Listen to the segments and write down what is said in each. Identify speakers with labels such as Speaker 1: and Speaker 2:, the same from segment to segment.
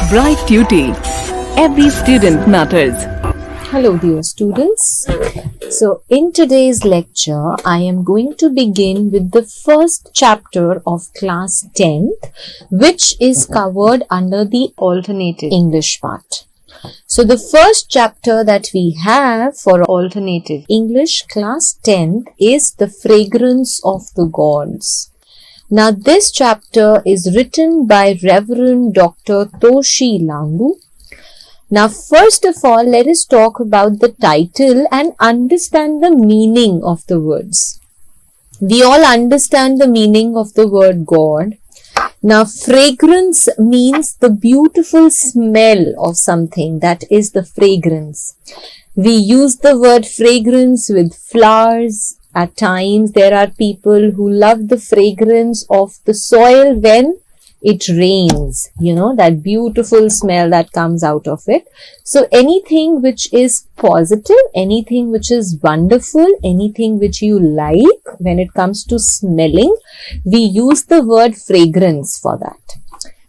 Speaker 1: Bright Duty. Every student matters.
Speaker 2: Hello dear students. So in today's lecture, I am going to begin with the first chapter of class 10th, which is covered under the alternative English part. So the first chapter that we have for alternative English class 10th is the fragrance of the gods. Now this chapter is written by Reverend Dr. Toshi Langu. Now first of all, let us talk about the title and understand the meaning of the words. We all understand the meaning of the word God. Now fragrance means the beautiful smell of something, that is the fragrance. We use the word fragrance with flowers. At times there are people who love the fragrance of the soil when it rains, that beautiful smell that comes out of it. So anything which is positive, anything which is wonderful, anything which you like when it comes to smelling, we use the word fragrance for that.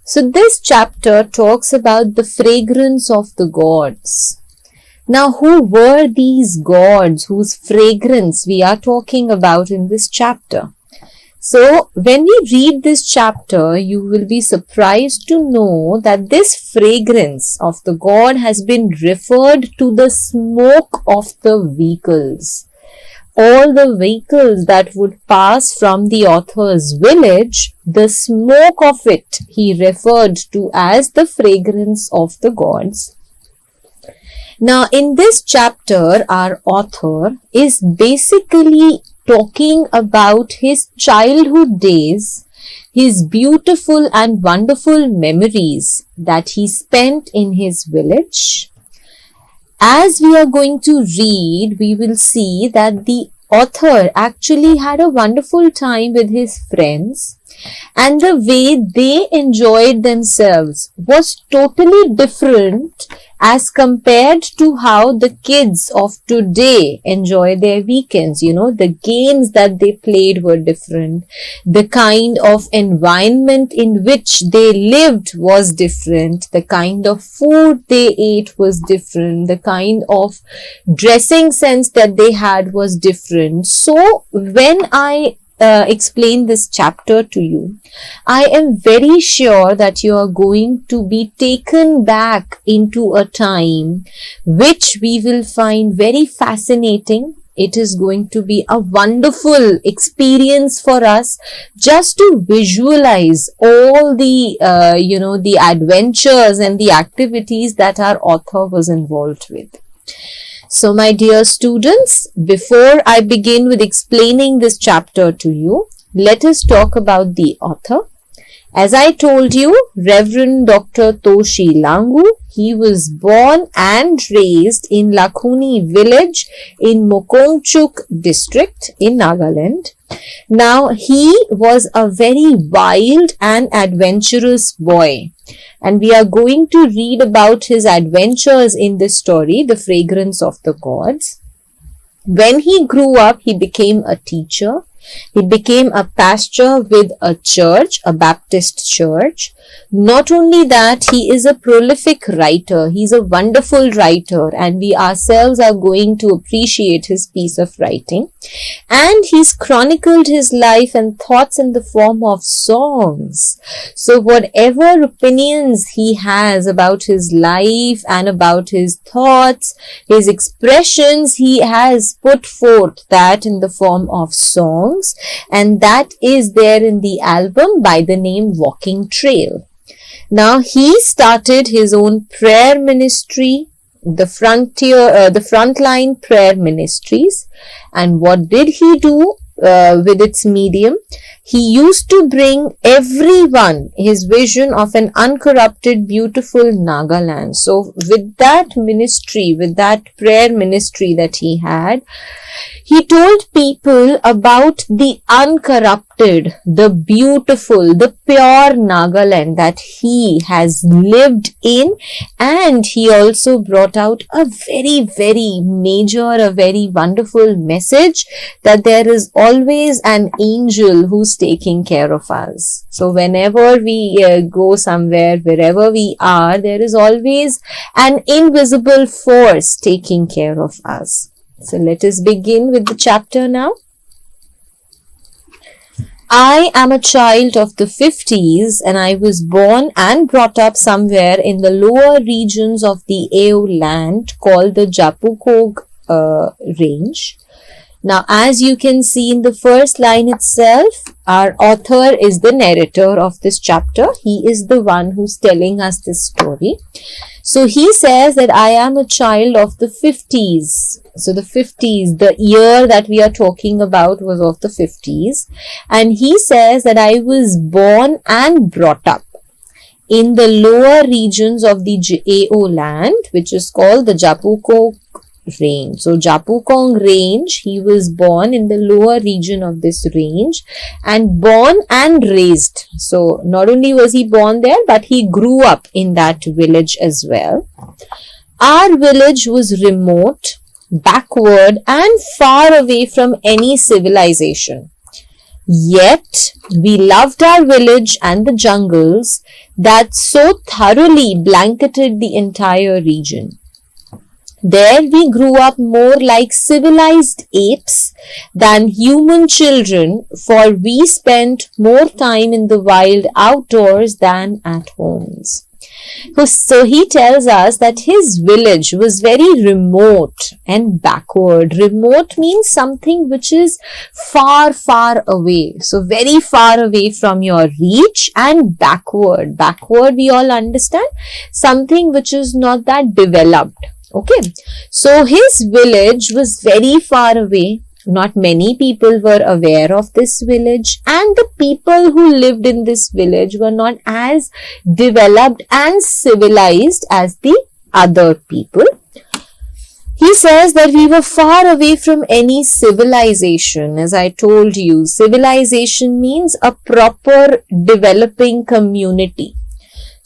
Speaker 2: So this chapter talks about the fragrance of the gods. Now, who were these gods whose fragrance we are talking about in this chapter? So, when we read this chapter, you will be surprised to know that this fragrance of the god has been referred to the smoke of the vehicles. All the vehicles that would pass from the author's village, the smoke of it he referred to as the fragrance of the gods. Now, in this chapter, our author is basically talking about his childhood days, his beautiful and wonderful memories that he spent in his village. As we are going to read, we will see that the author actually had a wonderful time with his friends, and the way they enjoyed themselves was totally different as compared to how the kids of today enjoy their weekends. The games that they played were different. The kind of environment in which they lived was different. The kind of food they ate was different. The kind of dressing sense that they had was different. So when I explain this chapter to you, I am very sure that you are going to be taken back into a time which we will find very fascinating. It is going to be a wonderful experience for us just to visualize all the, the adventures and the activities that our author was involved with. So my dear students, before I begin with explaining this chapter to you, let us talk about the author. As I told you, Reverend Dr. Toshi Langu, he was born and raised in Lakhuni village in Mokongchuk district in Nagaland. Now, he was a very wild and adventurous boy. And we are going to read about his adventures in this story, The Fragrance of the Gods. When he grew up, he became a teacher. He became a pastor with a church, a Baptist church. Not only that, he is a prolific writer. He's a wonderful writer, and we ourselves are going to appreciate his piece of writing. And he's chronicled his life and thoughts in the form of songs. So whatever opinions he has about his life and about his thoughts, his expressions, he has put forth that in the form of songs, and that is there in the album by the name Walking Trail. Now he started his own prayer ministry, the Frontline Prayer Ministries. And what did he do with its medium? He used to bring everyone his vision of an uncorrupted, beautiful Nagaland. So with that ministry, with that prayer ministry that he had, he told people about the uncorrupted adopted the beautiful, the pure Nagaland that he has lived in, and he also brought out a very, very major, a very wonderful message that there is always an angel who's taking care of us. So whenever we go somewhere, wherever we are, there is always an invisible force taking care of us. So let us begin with the chapter now. I am a child of the 50s and I was born and brought up somewhere in the lower regions of the AO land called the Japukog range. Now, as you can see in the first line itself, our author is the narrator of this chapter. He is the one who's telling us this story. So he says that I am a child of the 50s. So the 50s, the year that we are talking about was of the 50s. And he says that I was born and brought up in the lower regions of the AO land, which is called the Japukong range. So Japukong range, he was born in the lower region of this range and born and raised. So not only was he born there, but he grew up in that village as well. Our village was remote, backward and far away from any civilization. Yet we loved our village and the jungles that so thoroughly blanketed the entire region. There we grew up more like civilized apes than human children, for we spent more time in the wild outdoors than at homes. So he tells us that his village was very remote and backward. Remote means something which is far, far away. So very far away from your reach, and backward. Backward we all understand, something which is not that developed. Okay, so his village was very far away. Not many people were aware of this village, and the people who lived in this village were not as developed and civilized as the other people. He says that we were far away from any civilization. As I told you, civilization means a proper developing community.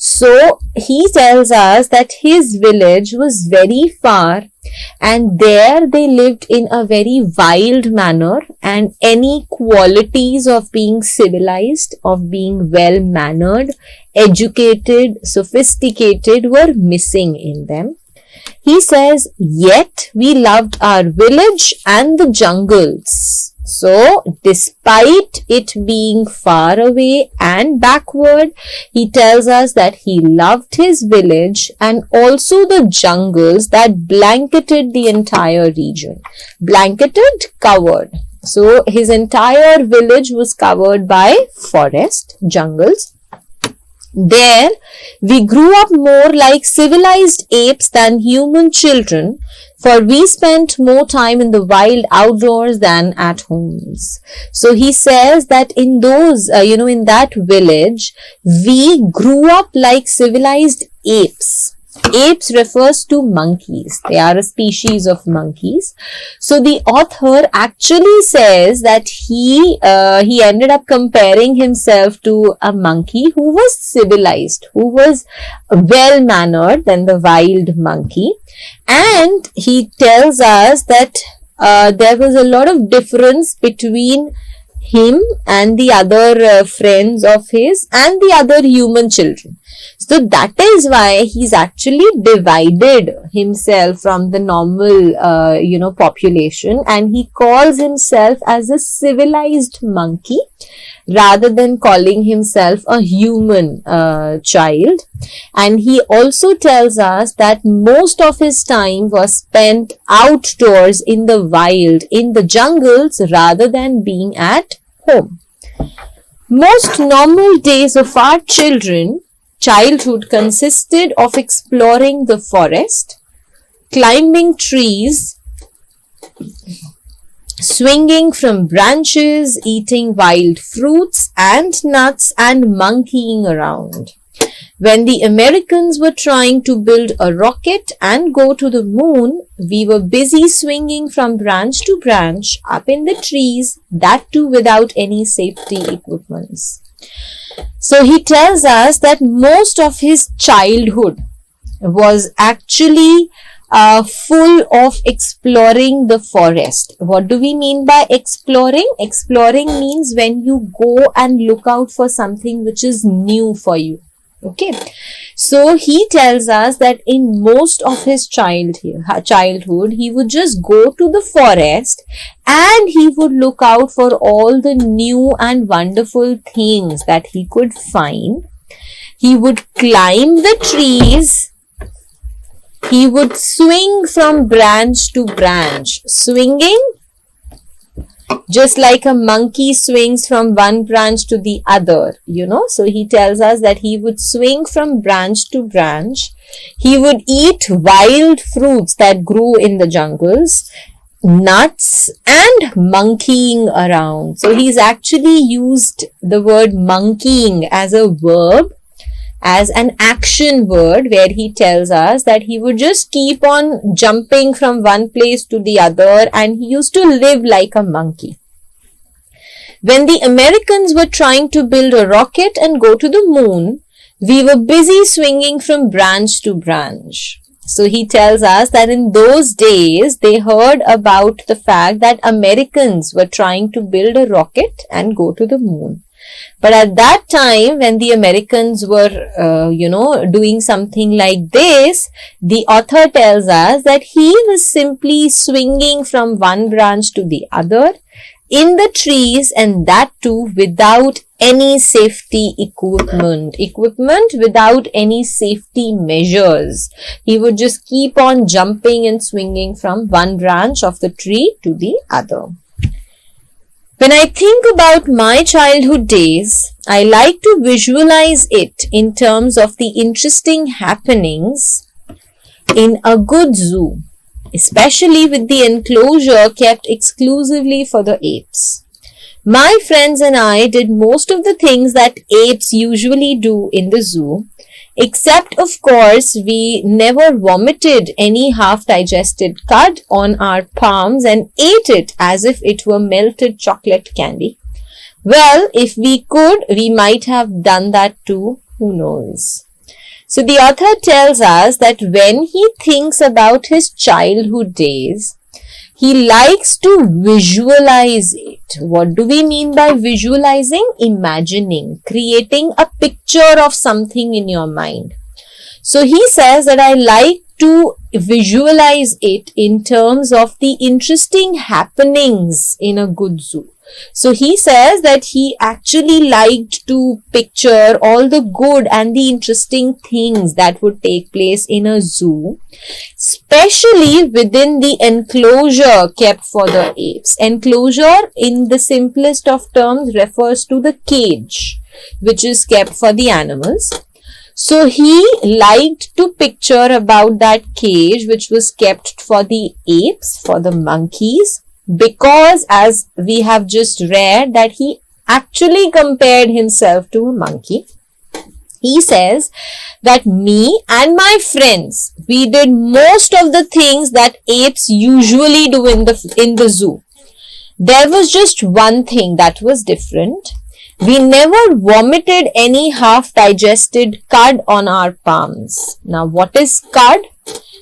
Speaker 2: So he tells us that his village was very far, and there they lived in a very wild manner, and any qualities of being civilized, of being well mannered, educated, sophisticated were missing in them. He says, yet we loved our village and the jungles. So, despite it being far away and backward, he tells us that he loved his village and also the jungles that blanketed the entire region. Blanketed, covered. So, his entire village was covered by forest, jungles. There, we grew up more like civilized apes than human children, for we spent more time in the wild outdoors than at homes. So he says that in those, in that village, we grew up like civilized apes. Apes refers to monkeys. They are a species of monkeys. So the author actually says that he ended up comparing himself to a monkey who was civilized, who was well mannered than the wild monkey. And he tells us that there was a lot of difference between him and the other friends of his and the other human children. So that is why he's actually divided himself from the normal, population, and he calls himself as a civilized monkey rather than calling himself a human child. And he also tells us that most of his time was spent outdoors in the wild, in the jungles, rather than being at home. Most normal days of our childhood consisted of exploring the forest, climbing trees, swinging from branches, eating wild fruits and nuts, and monkeying around. When the Americans were trying to build a rocket and go to the moon, we were busy swinging from branch to branch up in the trees, that too without any safety equipments. So he tells us that most of his childhood was actually full of exploring the forest. What do we mean by exploring? Exploring means when you go and look out for something which is new for you. Okay, so he tells us that in most of his childhood, he would just go to the forest and he would look out for all the new and wonderful things that he could find. He would climb the trees. He would swing from branch to branch, swinging just like a monkey swings from one branch to the other, So he tells us that he would swing from branch to branch. He would eat wild fruits that grew in the jungles, nuts, and monkeying around. So he's actually used the word monkeying as a verb, as an action word, where he tells us that he would just keep on jumping from one place to the other, and he used to live like a monkey. When the Americans were trying to build a rocket and go to the moon, we were busy swinging from branch to branch. So he tells us that in those days, they heard about the fact that Americans were trying to build a rocket and go to the moon. But at that time, when the Americans were, doing something like this, the author tells us that he was simply swinging from one branch to the other in the trees, and that too without any safety equipment without any safety measures. He would just keep on jumping and swinging from one branch of the tree to the other. When I think about my childhood days, I like to visualize it in terms of the interesting happenings in a good zoo, especially with the enclosure kept exclusively for the apes. My friends and I did most of the things that apes usually do in the zoo, except of course we never vomited any half-digested cud on our palms and ate it as if it were melted chocolate candy. Well, if we could, we might have done that too, who knows. So the author tells us that when he thinks about his childhood days, he likes to visualize it. What do we mean by visualizing? Imagining, creating a picture of something in your mind. So he says that I like to visualize it in terms of the interesting happenings in a good zoo. So he says that he actually liked to picture all the good and the interesting things that would take place in a zoo, especially within the enclosure kept for the apes. Enclosure, in the simplest of terms, refers to the cage which is kept for the animals. So he liked to picture about that cage which was kept for the apes, for the monkeys, because as we have just read that he actually compared himself to a monkey. He says that me and my friends, we did most of the things that apes usually do in the zoo. There was just one thing that was different. We never vomited any half-digested cud on our palms. Now, what is cud?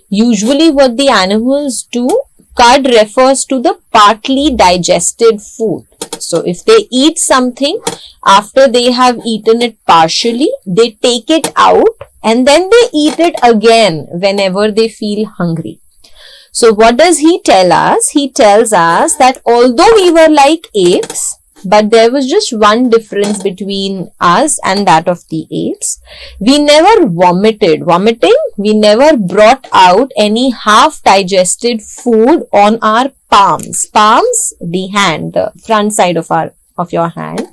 Speaker 2: Usually what the animals do, cud refers to the partly digested food. So if they eat something, after they have eaten it partially, they take it out and then they eat it again whenever they feel hungry. So what does he tell us? He tells us that although we were like apes, but there was just one difference between us and that of the apes. We never vomited. Vomiting, we never brought out any half-digested food on our palms. Palms, the hand, the front side of your hand.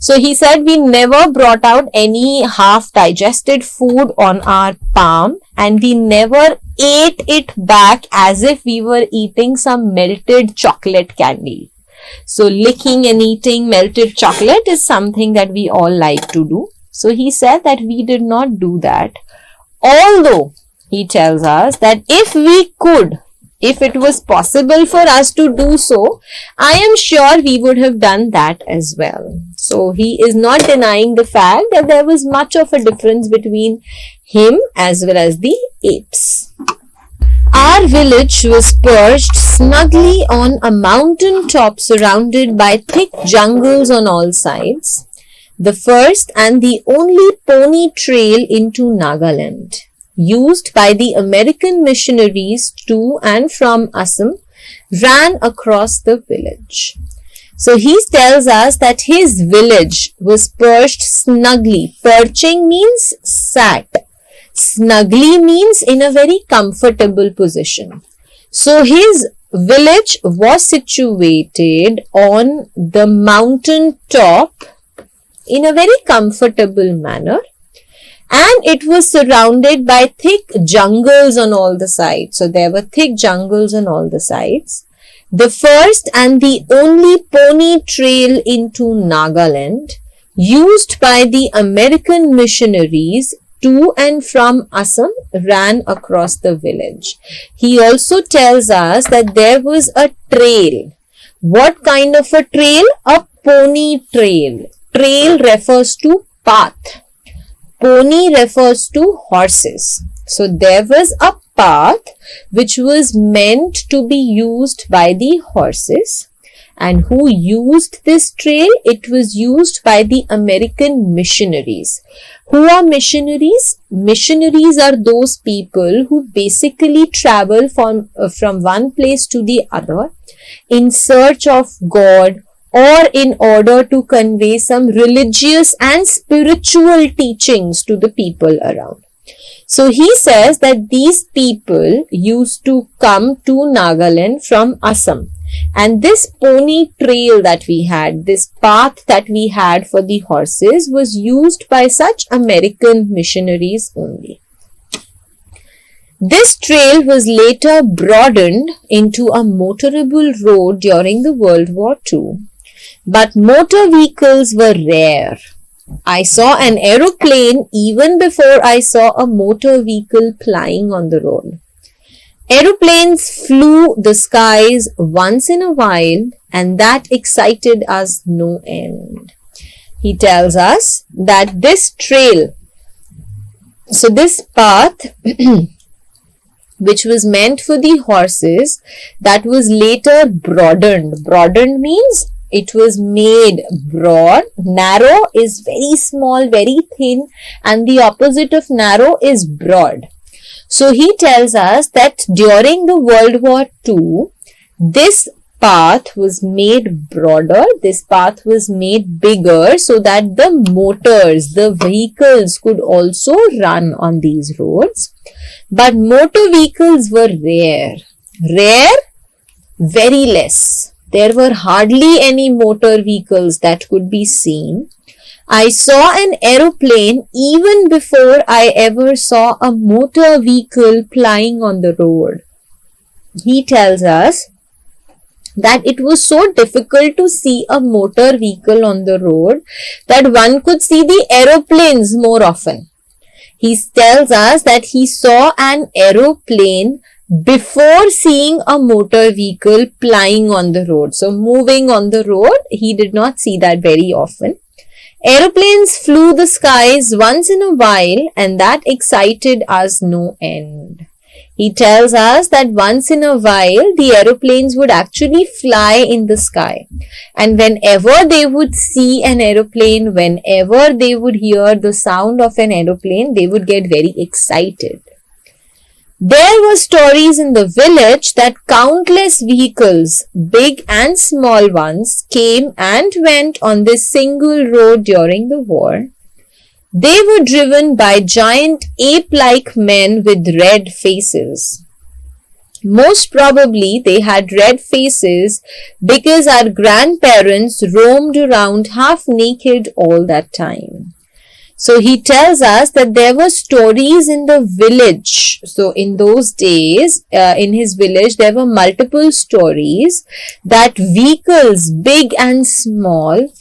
Speaker 2: So he said we never brought out any half-digested food on our palm, and we never ate it back as if we were eating some melted chocolate candy. So licking and eating melted chocolate is something that we all like to do. So he said that we did not do that. Although he tells us that if we could, if it was possible for us to do so, I am sure we would have done that as well. So he is not denying the fact that there was much of a difference between him as well as the apes. Our village was perched snugly on a mountain top surrounded by thick jungles on all sides. The first and the only pony trail into Nagaland, used by the American missionaries to and from Assam, ran across the village. So he tells us that his village was perched snugly. Perching means sat. Snugly means in a very comfortable position. So his village was situated on the mountain top in a very comfortable manner, and it was surrounded by thick jungles on all the sides. So there were thick jungles on all the sides. The first and the only pony trail into Nagaland, used by the American missionaries to and from Assam, ran across the village. He also tells us that there was a trail. What kind of a trail? A pony trail. Trail refers to path. Pony refers to horses. So there was a path which was meant to be used by the horses. And who used this trail? It was used by the American missionaries. Who are missionaries? Missionaries are those people who basically travel from one place to the other in search of God, or in order to convey some religious and spiritual teachings to the people around. So he says that these people used to come to Nagaland from Assam. And this pony trail that we had, this path that we had for the horses, was used by such American missionaries only. This trail was later broadened into a motorable road during the World War II. But motor vehicles were rare. I saw an aeroplane even before I saw a motor vehicle flying on the road. Aeroplanes flew the skies once in a while, and that excited us no end. He tells us that this trail, so this path, which was meant for the horses, that was later broadened. Broadened means it was made broad. Narrow is very small, very thin, and the opposite of narrow is broad. So he tells us that during the World War II, this path was made broader, this path was made bigger so that the motors, the vehicles could also run on these roads. But motor vehicles were rare. Rare, very less. There were hardly any motor vehicles that could be seen. I saw an aeroplane even before I ever saw a motor vehicle flying on the road. He tells us that it was so difficult to see a motor vehicle on the road that one could see the aeroplanes more often. He tells us that he saw an aeroplane before seeing a motor vehicle flying on the road. So moving on the road, he did not see that very often. Aeroplanes flew the skies once in a while, and that excited us no end. He tells us that once in a while the aeroplanes would actually fly in the sky, and whenever they would see an aeroplane, whenever they would hear the sound of an aeroplane, they would get very excited. There were stories in the village that countless vehicles, big and small ones, came and went on this single road during the war. They were driven by giant ape-like men with red faces. Most probably they had red faces because our grandparents roamed around half naked all that time. So he tells us that there were stories in the village. So in those days, in his village, there were multiple stories that vehicles, big and small,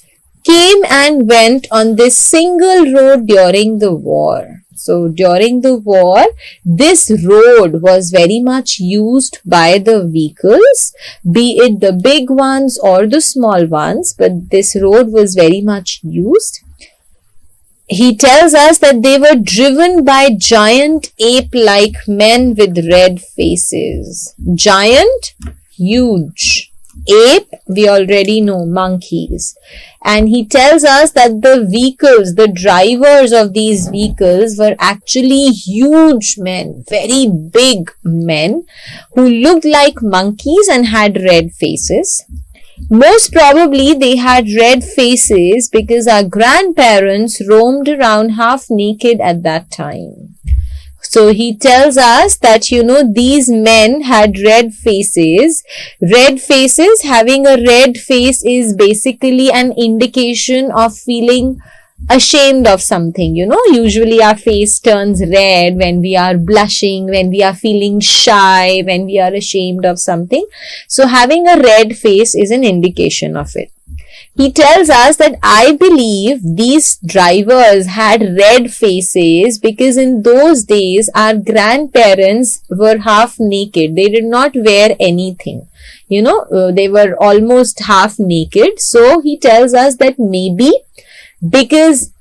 Speaker 2: came and went on this single road during the war. So during the war, this road was very much used by the vehicles, be it the big ones or the small ones, but this road was very much used. He tells us that they were driven by giant ape-like men with red faces. Giant, huge. Ape, we already know, monkeys. And he tells us that the vehicles, the drivers of these vehicles were actually huge men, very big men who looked like monkeys and had red faces. Most probably they had red faces because our grandparents roamed around half naked at that time. So he tells us that, these men had red faces. Red faces, having a red face is basically an indication of feeling ashamed of something. Usually our face turns red when we are blushing, when we are feeling shy, when we are ashamed of something. So having a red face is an indication of it. He tells us that I believe these drivers had red faces because in those days our grandparents were half naked. They did not wear anything. They were almost half naked. So he tells us that maybe because,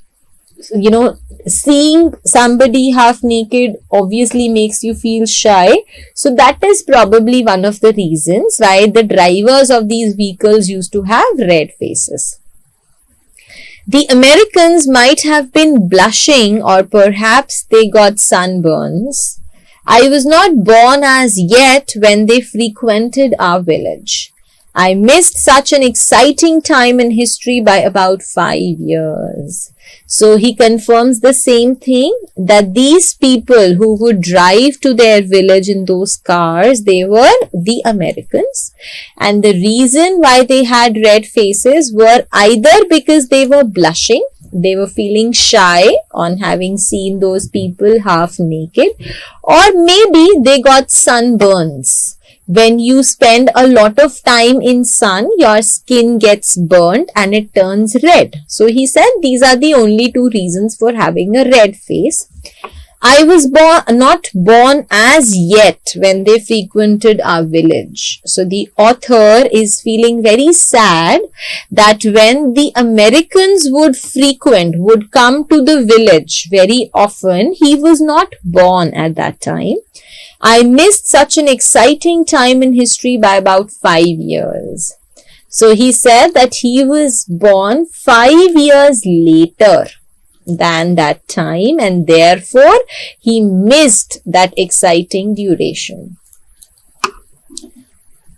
Speaker 2: seeing somebody half naked obviously makes you feel shy. So that is probably one of the reasons why the drivers of these vehicles used to have red faces. The Americans might have been blushing or perhaps they got sunburns. I was not born as yet when they frequented our village. I missed such an exciting time in history by about 5 years. So he confirms the same thing, that these people who would drive to their village in those cars, they were the Americans. And the reason why they had red faces were either because they were blushing, they were feeling shy on having seen those people half naked, or maybe they got sunburns. When you spend a lot of time in sun, your skin gets burnt and it turns red. So he said these are the only two reasons for having a red face. I was not born as yet when they frequented our village. So the author is feeling very sad that when the Americans would come to the village very often, he was not born at that time. I missed such an exciting time in history by about 5 years. So he said that he was born 5 years later than that time and therefore he missed that exciting duration.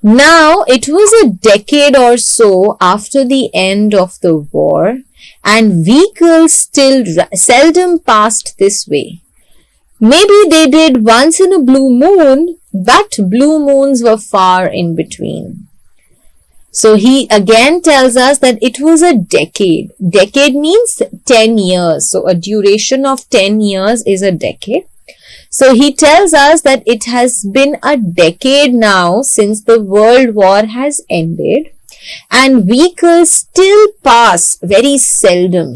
Speaker 2: Now it was a decade or so after the end of the war and vehicles still seldom passed this way. Maybe they did once in a blue moon, but blue moons were far in between. So he again tells us that it was a decade. Decade means 10 years. So a duration of 10 years is a decade. So he tells us that it has been a decade now since the World War has ended. And vehicles still pass very seldom,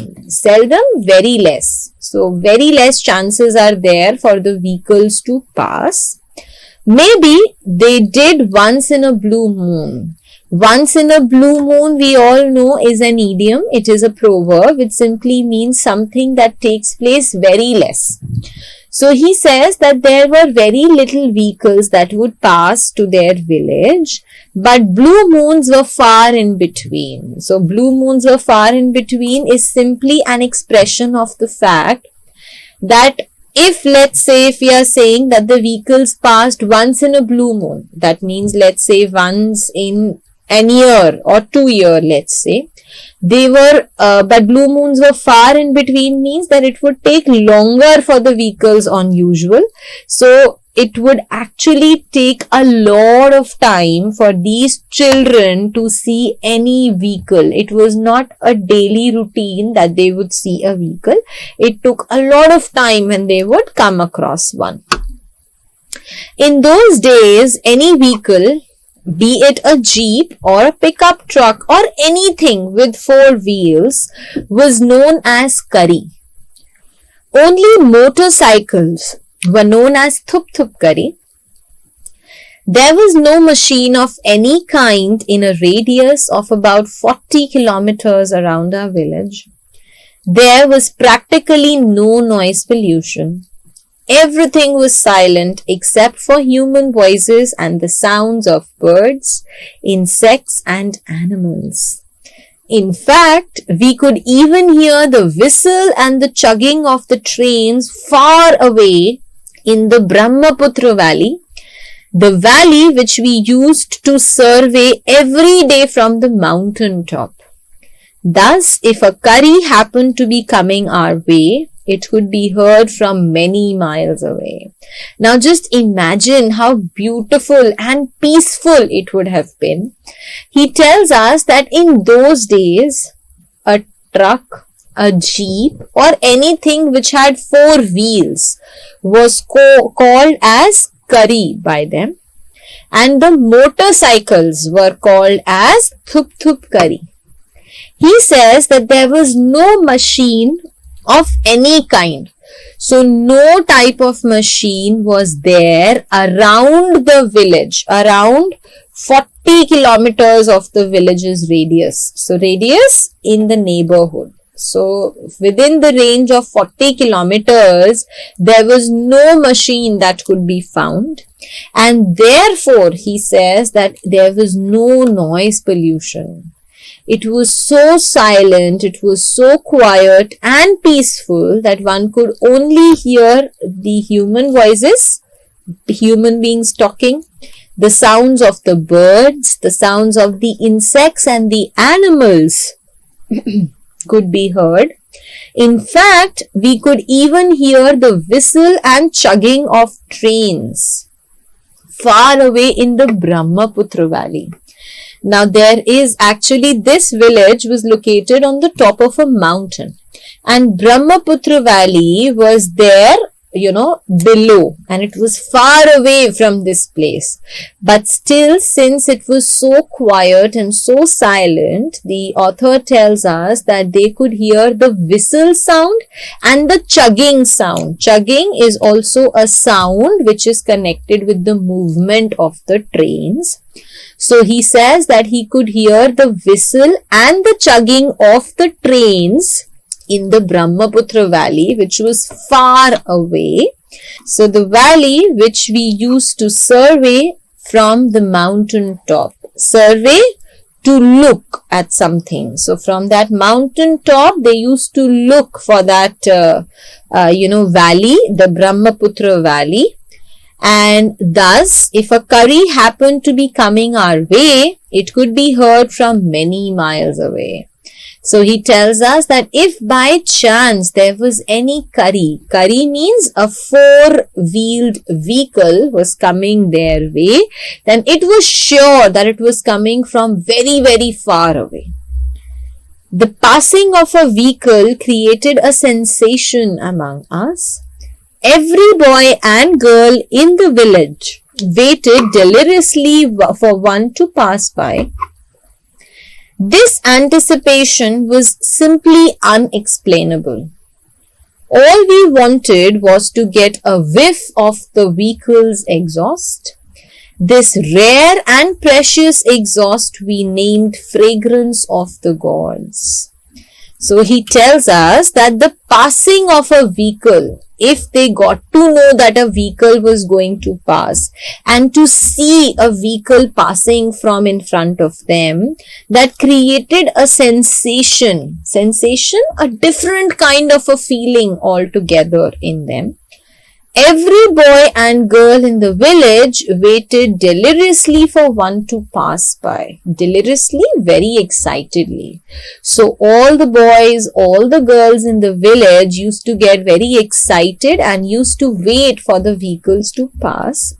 Speaker 2: very less. So very less chances are there for the vehicles to pass. Maybe they did once in a blue moon. Once in a blue moon, we all know, is an idiom. It is a proverb which simply means something that takes place very less. So he says that there were very little vehicles that would pass to their village, but blue moons were far in between. So blue moons were far in between is simply an expression of the fact that if we are saying that the vehicles passed once in a blue moon, that means let's say once in an year or 2 years, let's say, but blue moons were far in between means that it would take longer for the vehicles on usual. So it would actually take a lot of time for these children to see any vehicle. It was not a daily routine that they would see a vehicle. It took a lot of time when they would come across one. In those days, any vehicle be it a jeep or a pickup truck or anything with 4 wheels, was known as curry. Only motorcycles were known as thup thup curry. There was no machine of any kind in a radius of about 40 kilometers around our village. There was practically no noise pollution. Everything was silent except for human voices and the sounds of birds, insects, and animals. In fact, we could even hear the whistle and the chugging of the trains far away in the Brahmaputra Valley, the valley which we used to survey every day from the mountain top. Thus, if a curry happened to be coming our way, it could be heard from many miles away. Now just imagine how beautiful and peaceful it would have been. He tells us that in those days, a truck, a jeep, or anything which had 4 wheels was called as curry by them, and the motorcycles were called as thup thup curry. He says that there was no machine of any kind. So no type of machine was there around the village, around 40 kilometers of the village's radius. So radius in the neighborhood. So within the range of 40 kilometers, there was no machine that could be found. And therefore, he says that there was no noise pollution. It was so silent, it was so quiet and peaceful that one could only hear the human voices, the human beings talking, the sounds of the birds, the sounds of the insects and the animals could be heard. In fact, we could even hear the whistle and chugging of trains far away in the Brahmaputra Valley. Now there is actually, this village was located on the top of a mountain, and Brahmaputra Valley was there, below, and it was far away from this place. But still, since it was so quiet and so silent, the author tells us that they could hear the whistle sound and the chugging sound. Chugging is also a sound which is connected with the movement of the trains. So he says that he could hear the whistle and the chugging of the trains in the Brahmaputra Valley, which was far away. So the valley which we used to survey from the mountain top. Survey, to look at something. So from that mountain top, they used to look for that, valley, the Brahmaputra Valley. And thus, if a curry happened to be coming our way, it could be heard from many miles away. So he tells us that if by chance there was any curry means a 4-wheeled vehicle was coming their way, then it was sure that it was coming from very, very far away. The passing of a vehicle created a sensation among us. Every boy and girl in the village waited deliriously for one to pass by. This anticipation was simply unexplainable. All we wanted was to get a whiff of the vehicle's exhaust. This rare and precious exhaust we named fragrance of the gods. So he tells us that the passing of a vehicle, if they got to know that a vehicle was going to pass and to see a vehicle passing from in front of them, that created a sensation, a different kind of a feeling altogether in them. Every boy and girl in the village waited deliriously for one to pass by. Deliriously, very excitedly. So all the boys, all the girls in the village used to get very excited and used to wait for the vehicles to pass.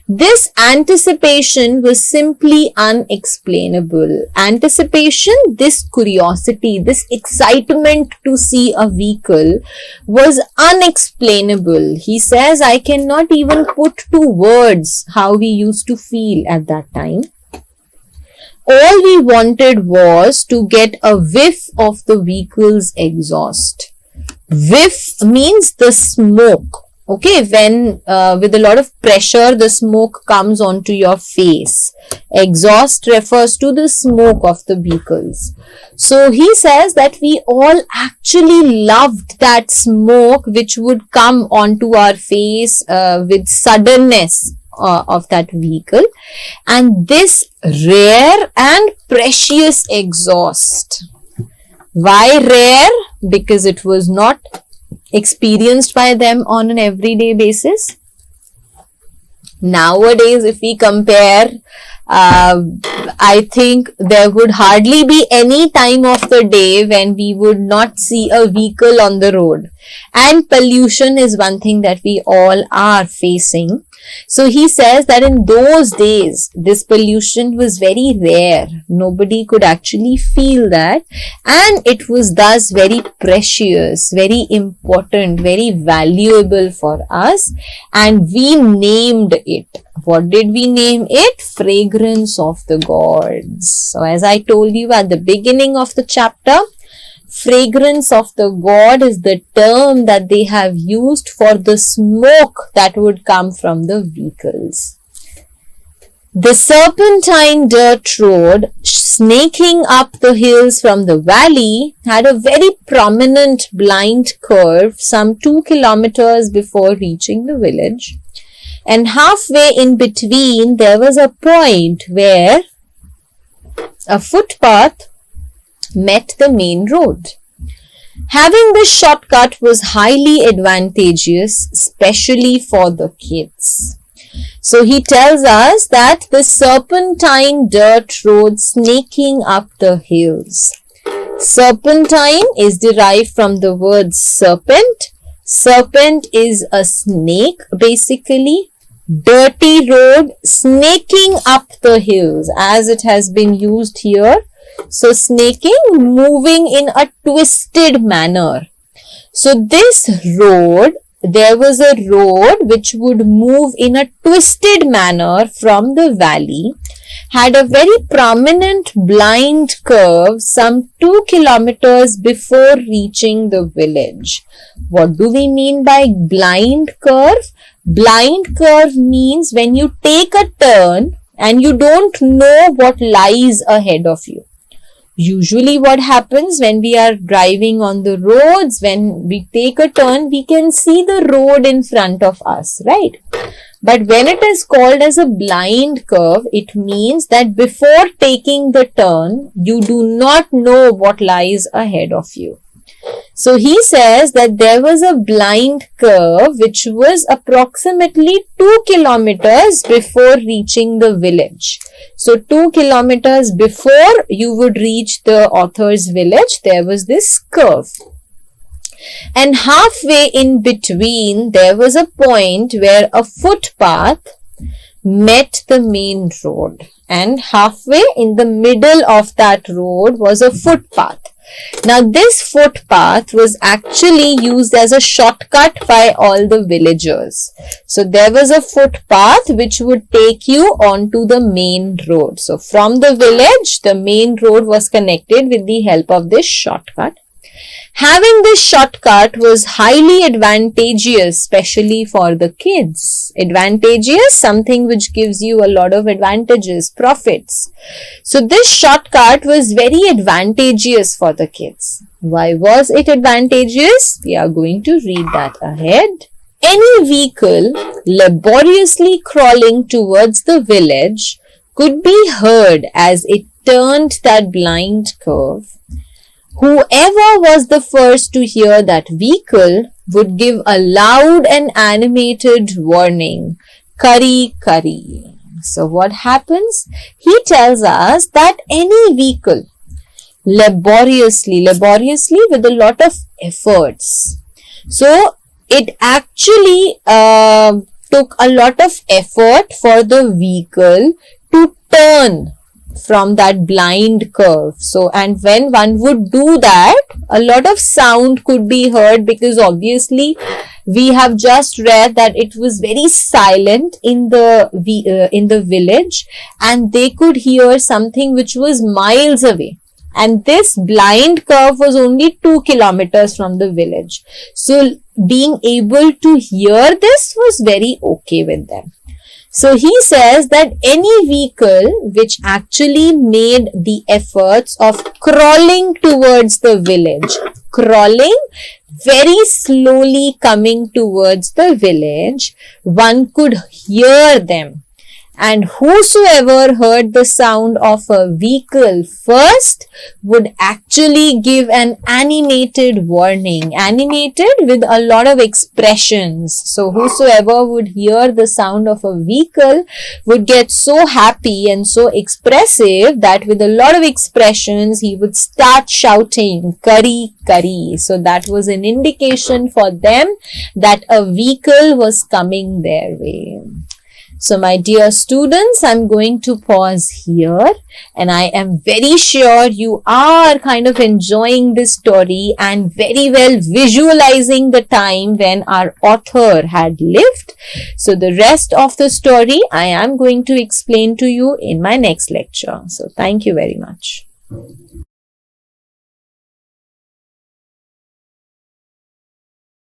Speaker 2: This anticipation was simply unexplainable. Anticipation, this curiosity, this excitement to see a vehicle was unexplainable. He says, I cannot even put to words how we used to feel at that time. all we wanted was to get a whiff of the vehicle's exhaust. Whiff means the smoke. Okay, when with a lot of pressure the smoke comes onto your face. Exhaust refers to the smoke of the vehicles. So he says that we all actually loved that smoke which would come onto our face with suddenness of that vehicle, and this rare and precious exhaust. Why rare? Because it was not experienced by them on an everyday basis. Nowadays, if we compare, I think there would hardly be any time of the day when we would not see a vehicle on the road. And pollution is one thing that we all are facing. So he says that in those days, this pollution was very rare. Nobody could actually feel that. And it was thus very precious, very important, very valuable for us. And we named it. What did we name it? Fragrance of the gods. So as I told you at the beginning of the chapter, fragrance of the god is the term that they have used for the smoke that would come from the vehicles. The serpentine dirt road snaking up the hills from the valley had a very prominent blind curve some 2 kilometers before reaching the village, and halfway in between there was a point where a footpath met the main road. Having this shortcut was highly advantageous, especially for the kids. So he tells us that the serpentine dirt road snaking up the hills. Serpentine is derived from the word serpent. Serpent is a snake basically. Dirty road snaking up the hills, as it has been used here. So snaking, moving in a twisted manner. So this road, there was a road which would move in a twisted manner from the valley, had a very prominent blind curve some 2 kilometers before reaching the village. What do we mean by blind curve? Blind curve means when you take a turn and you don't know what lies ahead of you. Usually what happens when we are driving on the roads, when we take a turn, we can see the road in front of us, right? But when it is called as a blind curve, it means that before taking the turn, you do not know what lies ahead of you. So he says that there was a blind curve which was approximately 2 kilometers before reaching the village. So 2 kilometers before you would reach the author's village, there was this curve. And halfway in between, there was a point where a footpath met the main road. And halfway in the middle of that road was a footpath. Now this footpath was actually used as a shortcut by all the villagers. So there was a footpath which would take you onto the main road. So from the village, the main road was connected with the help of this shortcut. Having this shortcut was highly advantageous, especially for the kids. Advantageous, something which gives you a lot of advantages, profits. So this shortcut was very advantageous for the kids. Why was it advantageous? We are going to read that ahead. Any vehicle laboriously crawling towards the village could be heard as it turned that blind curve. Whoever was the first to hear that vehicle would give a loud and animated warning, "Curry, curry." So what happens? He tells us that any vehicle, laboriously with a lot of efforts. So it actually took a lot of effort for the vehicle to turn from that blind curve. So, and when one would do that, a lot of sound could be heard because obviously We have just read that it was very silent in the village, and they could hear something which was miles away. And this blind curve was only 2 kilometers from the village. So being able to hear this was very okay with them. So he says that any vehicle which actually made the efforts of crawling towards the village, crawling, very slowly coming towards the village, one could hear them. And whosoever heard the sound of a vehicle first would actually give an animated warning, animated with a lot of expressions. So whosoever would hear the sound of a vehicle would get so happy and so expressive that with a lot of expressions he would start shouting, "Curry, curry." So that was an indication for them that a vehicle was coming their way. So my dear students, I'm going to pause here, and I am very sure you are kind of enjoying this story and very well visualizing the time when our author had lived. So the rest of the story I am going to explain to you in my next lecture. So thank you very much.